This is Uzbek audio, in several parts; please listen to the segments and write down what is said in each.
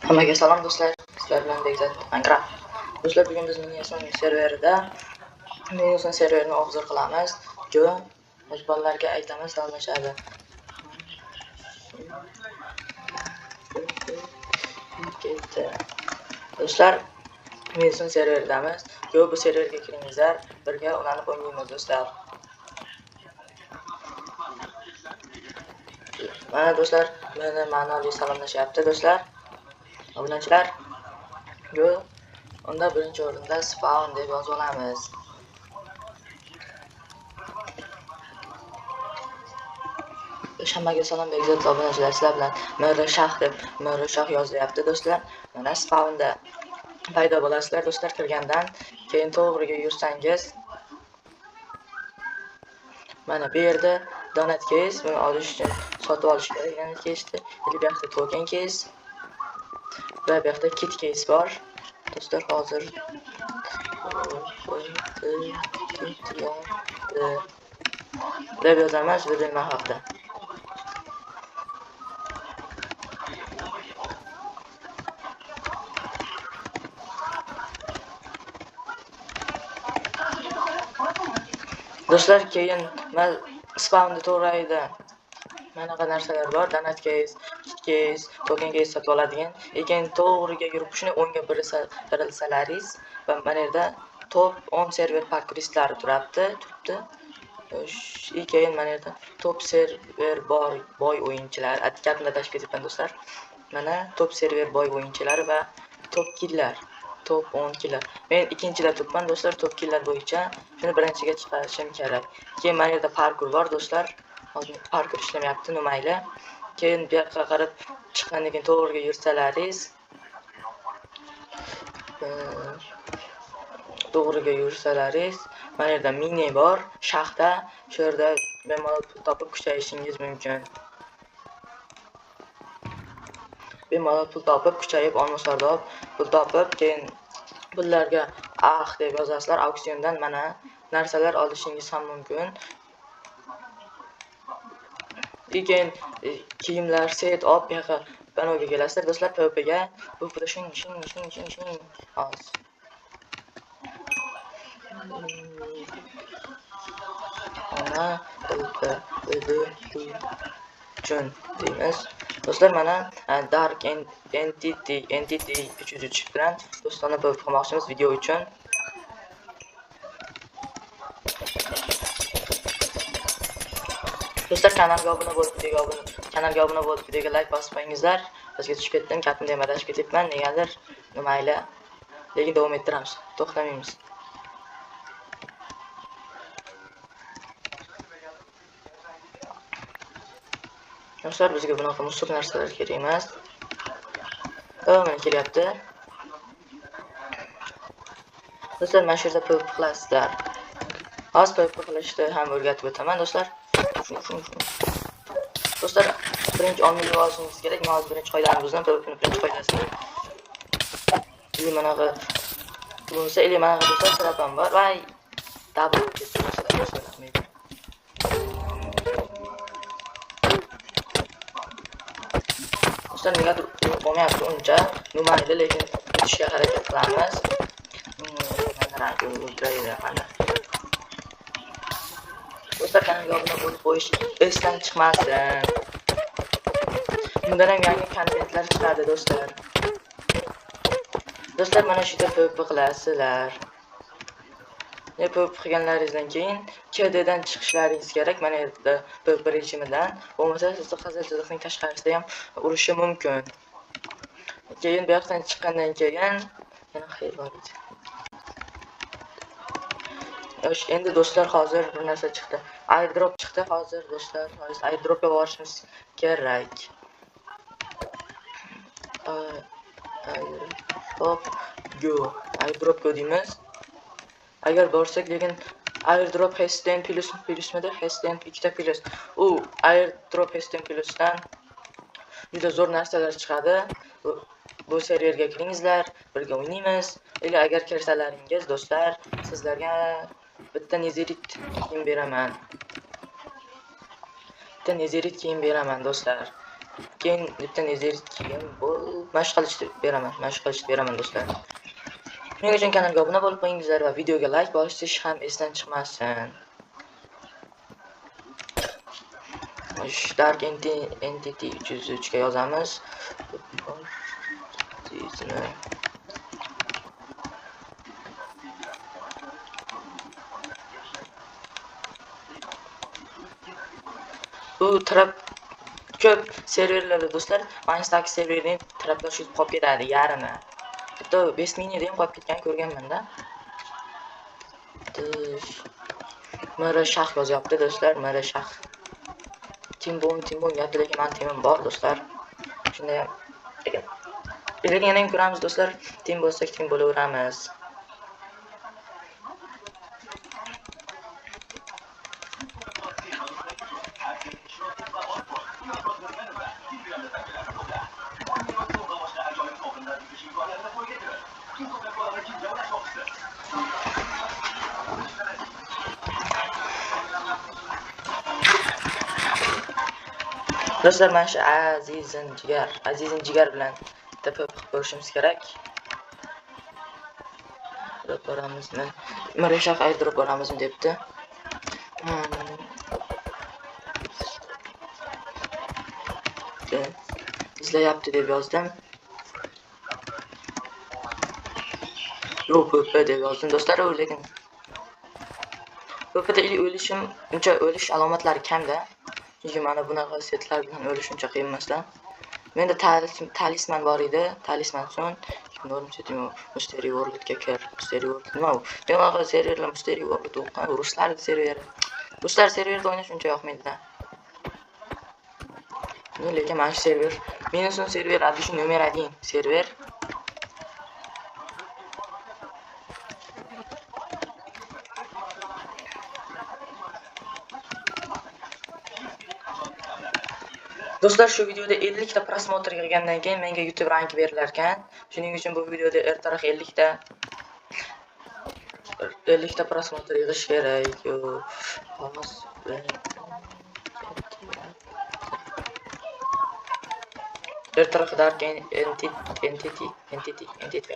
Hammaga salom do'stlar. Sizlar bilan Bekzod Minecraft. Do'stlar, bugun biz Miniason serverida Miniason serverini obzor qilamiz. O'z bolalarga aytamiz, salomlashadi. Do'stlar, Miniason serveridamiz. Bu serverga kiringizlar, birga ulanib o'ynaymiz do'stlar. Mana do'stlar, meni ma'noli salomlashyapti do'stlar. Obunachilar. Unda birinchi o'rinda spawn deb yozib olamiz. Hammaga salom Bekzod obunachilar, sizlar bilan Mrshah deb Mrshah yozyapti do'stlar. Mana spawnda paydo bo'lasizlar do'stlar. Kirgandan keyin to'g'riga yursangiz mana bu yerda donut case, buni olish uchun sotib olish kerak. Donut case'ni bu yoqda token case va bu yoqda kit case bor. Do'stlar, hozir deb yozamiz video haqida. Do'stlar, keyin men spawnni to'g'rayda manaqa narsalar bor. Donut case, kit case, token case sotib oladigan. Keyin to'g'riga yurib shuni o'ngga birilsalaringiz va mana yerda top 10 server pack listlari turibdi. Keyin mana yerda top server boy o'yinchilar atkamda tashkil etgan do'stlar. Mana top server boy o'yinchilari va top killer, top 10 killer. Men ikkinchida turibman do'stlar, top killer bo'yicha. Shuni birinchiga chiqarishim kerak. Keyin mana yerda parkur bor do'stlar. Hozir parkur ishlamayapti, mayli. Keyin bu yoqqa qarab chiqqandan keyin to'g'riga yursalaringiz, mana yerda mini bor, shaxta. Shu yerda bemalol pul topib kuchayishingiz mumkin. Bemalol pul topib, kuchayib, olmoslarda pul topib, keyin pullarga deb yozasizlar. Auksiondan mana narsalar olishingiz ham mumkin. Keyin kiyimlar set olib, bu yoqqa panoga kelasizlar do'stlar, PvPga. Bu shing. Hozir ana uchun deymiz. Do'stlar, mana Dark Entity 303 bilan do'stona PvP qilmoqchimiz video uchun. Do'stlar, kanalga obuna bo'lib, videoga like bosib qo'yingizlar. Bizga tushib ketdim, gapimni adashib ketyapman, negadir. Mayli. Lekin davom ettiramiz, to'xtamaymiz. Do'stlar, bizga bunaqa musuq narsalar kerak emas. Mana kelyapti. Do'stlar, mana shu yerda PvP qilasizlar. Hozir PvP qilishni ham o'rgatib o'taman do'stlar. Do'stlar, birinchi omilni olishingiz kerak. Men hozir birinchi qoidamizdan PvPni birinchi qoidasini. Manaqa bo'lsa, manaqa do'stlar, trapam bor. Voy, double ketdi do'stlar. Do'stlar, negadir bo'lmayapti uncha. Mayli, lekin yetishga harakat qilamiz. Do'stlar, kanalga obuna bo'lib qo'yish esdan chiqmasin. Bundan ham yangi kontentlar chiqadi do'stlar. Do'stlar, mana shu yerda PvP qilasizlar. PvP qilganlaringizdan keyin KDdan chiqishlaringiz kerak. Mana yerda PvP rejimidan. Bo'lmasa, sizni qizil chiziqning tashqarisida ham urishi mumkin. Keyin bu yoqdan chiqqandan keyin yana xayr bor edi. Endi do'stlar, hozir bir narsa chiqdi. Airdrop chiqdi hozir do'stlar. Hozir airdropga borishimiz kerak. Airdrop go deymiz. Agar borsak, lekin airdrop hashtag plusmidi? Hashtag ikkita plus. Airdrop hashtag plusdan juda zo'r narsalar chiqadi. Bu serverga kiringizlar, birga o'ynaymiz. Agar kirsalaringiz do'stlar, sizlarga bitta nezerit kiyim beraman. Do'stlar. Keyin bitta nezerit kiyim mashq qilishni beraman do'stlar. Shuning uchun kanalga obuna bo'lib qo'yingizlar va videoga like bosish ham esdan chiqmasin. Dark Entity 303 ga yozamiz. Bu trap ko'p serverlarda do'stlar, Minestack serverining traplar shu qolib ketadi yarimi. Hatto 5 minida ham qolib ketgan ko'rganman-da. Mara shax yozyapti do'stlar, mara shax. Timbon gapti, lekin men timim bor do'stlar. Shunda ham lekin yana ham ko'ramiz do'stlar, tim bo'lsak tim bo'laveramiz. Do'stlar, mana shu azizin jigar bilan tepib ko'rishimiz kerak. Boramizmi? Marashaq aydirib boramizmi debdi. İzleyapti deb yozdim. Yo'q, ko'ppa deb yozdim do'stlar, lekin ko'ppada o'lishim, uncha o'lish alomatlari kamda. Chunki mana bunaqa setlar bilan o'lish uncha qiyin emasda. Menda talisman bor edi. Talisman so'ng norim setim Mystery World'ga kir. Mystery World nima u? Bunaqa serverlar Mystery World o'qigan ruslar serveri. Ruslar serverda o'ynash uncha yoqmaydi-da. Lekin mana shu server, Minusun server, adresu nomer 1 server. Do'stlar, shu videoda 50 ta prosmotr yig'gandan keyin menga YouTube rank berilar ekan. Shuning uchun bu videoda ertaroq 50 ta prosmotr yig'ish kerak. Ertaroq Dark Entity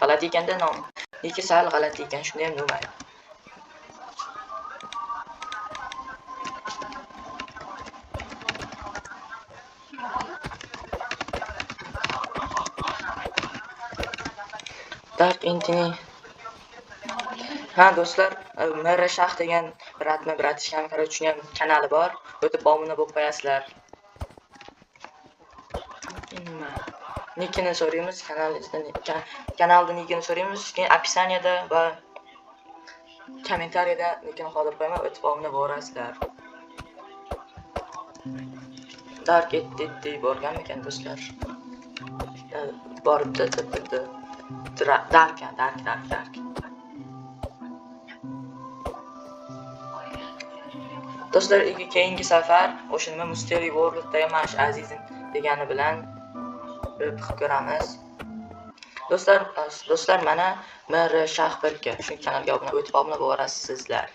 g'alati ekanda nom. Lekin sal g'alati ekan, shuni ham no'maydi. Dark Entity. Ha do'stlar, Mara Shax degan bratishgan korоче ham kanali bor. O'tib obuna bo'lib qo'yasizlar. Nikini so'raymiz, kanalda nikini so'raymiz, keyin описаниеda va kommentariyada nikini qoldirib qo'yaman, o'tib obuna bo'lasizlar. Dark Entity borgan ekan do'stlar. Boribdi. Dark. Do'stlar, keyingi safar o'sha nima Mystery World'da ham mana shu azizim degani bilan ko'ramiz. Do'stlar, mana Mara Shax birga shu kanalga o'tib obuna bo'lasizlar.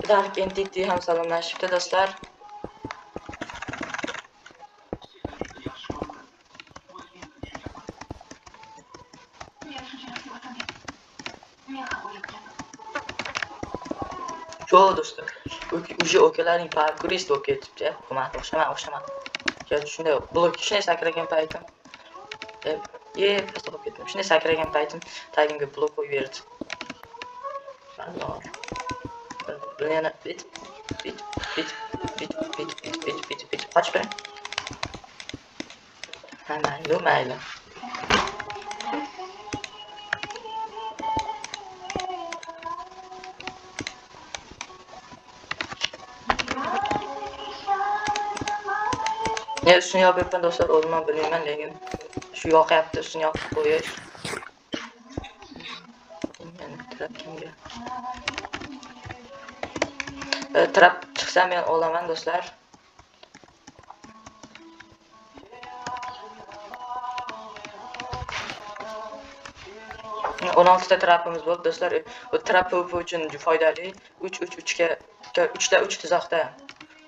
Dark Entity ham salomlashibdi do'stlar. Shu do'stlar, уже okalaring parkurist bo'lib ketibdi. Hurmat, o'xshama. Shunday blok, shunday sakragan paytim. Past bo'lib ketdim. Shunday sakragan paytim tagimga blok qo'yib berdi. Yana bit. Qoch bir. Mayli. Ne üstünü yapıp dostlar olmam bilmem lekin şu yoqyapti üstünü yopib qo'yish. Trap chiqsa men olaman do'stlar. 16 ta trapimiz bo'ldi do'stlar. Bu trap PvP uchun foydali. 3 ga 3 da 3 tuzoqda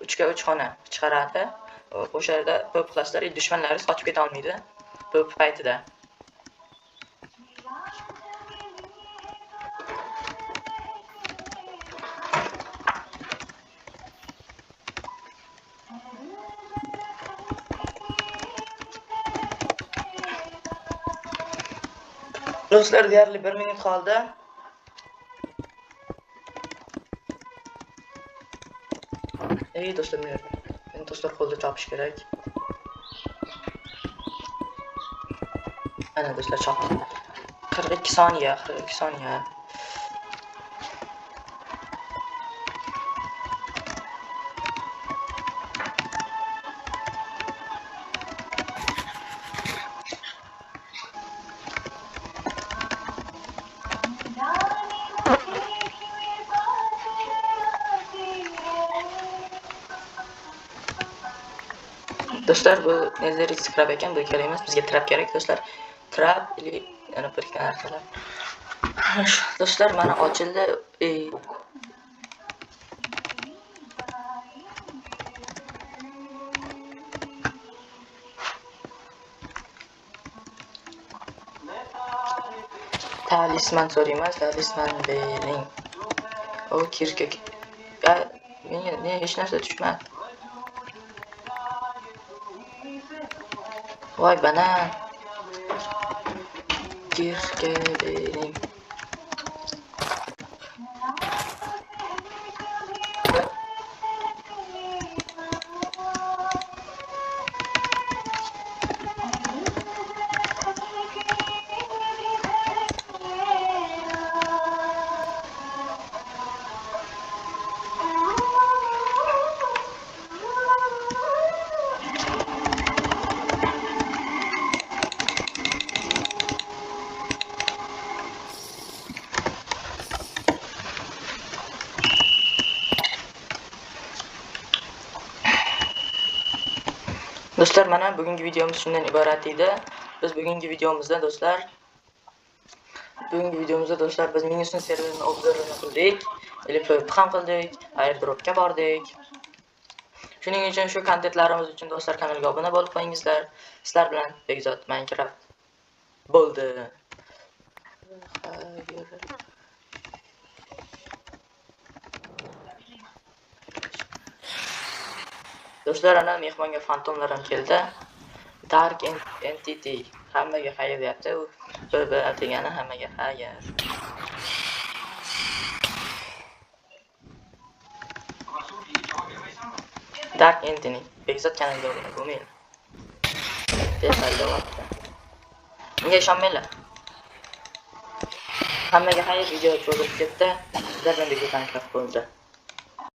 3 ga 3 xona chiqaradi. O'sha yerda PvP qilasizlar, dushmanlaringiz qochib keta olmaydi PvP paytida. Do'stlar, deyarli 1 minut qoldi. Do'stlar, men do'stlar qo'lda chopish kerak. Ana do'stlar, chopdim. 42 soniya, 42 soniya. Do'stlar, bu nezleri scrap ekan, bu kerak emas, bizga trap kerak do'stlar. Trap или yana bir narsalar. Do'stlar, mana ochildi. Talisman so'raymiz, talisman bering. O kirka. Ne hech narsa tushmadi. Voy banan. Kirka bering. Do'stlar, mana bugungi videomiz shundan iborat edi. Biz bugungi videomizda do'stlar biz Minus'un serverini obzorini qildik. Elipsoid ham qildik, airdropga bordik. Shuning uchun shu kontentlarimiz uchun do'stlar kanalga obuna bo'lib qo'yingizlar. Sizlar bilan Begzod Minecraft bo'ldi. Do'stlar, ana mehmonga fantomlar ham keldi. Dark Entity hammaga xayr deyapti. U bir atigani hammaga xayr. Dark Entity Begzod kanaliga obuna bo'lmaydi. Desalyapti. Menga ishonmanglar. Hammaga xayr, video cho'zib ketdi. Sizlar bilan Begzod Minecraft bo'ldi.